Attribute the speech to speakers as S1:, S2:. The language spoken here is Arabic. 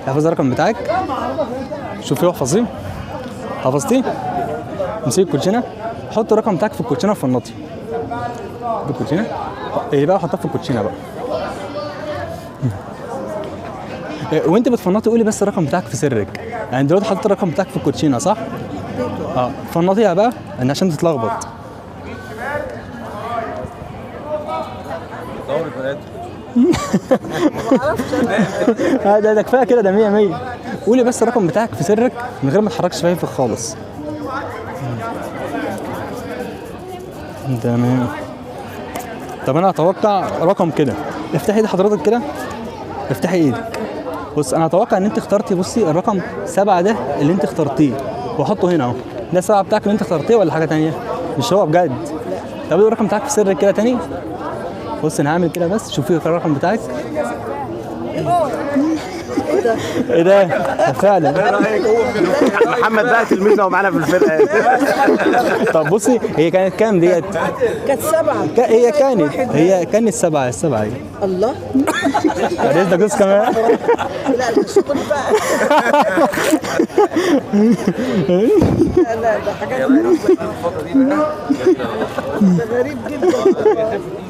S1: احفظ الرقم بتاعك. شوفي احفظيه. حفظتيه؟ امسكي الكوتشينه، حط الرقم بتاعك في الكوتشينه وفنطي. بالكوتشينه ايه بقى، حطها في الكوتشينه بقى. وانت بتفنطي قولي بس الرقم بتاعك في سرك. يعني دلوقتي حطيت الرقم بتاعك في الكوتشينه صح؟ فنطيها بقى ان عشان تتلخبط. ده كفايه كده، ده 100 100. قولي بس الرقم بتاعك في سرك من غير ما تحركش شفايفك خالص. تمام. طب انا اتوقع رقم كده. افتحي ايد حضرتك كده، افتحي ايدك. بص انا اتوقع ان انت اخترتي، بصي الرقم 7 ده اللي انت اخترتيه وحطه هنا اهو. ده 7 بتاعك اللي انت اخترتيه ولا حاجه تانية؟ مش هو بجد؟ طب ايه الرقم بتاعك في سرك كده تاني؟ بص انا هعمل كده بس شوفي الرقم بتاعك. ايه ده؟ فعلا.
S2: محمد بقى تلميذنا ومعانا في الفرقه.
S1: طب بصي هي كانت كام ديت؟
S3: كانت 7.
S1: هي كانت 7 السبعة اهي.
S3: الله.
S1: ده جزء كمان.
S3: لا مش كل بقى. لا ده حاجات غريب جدا.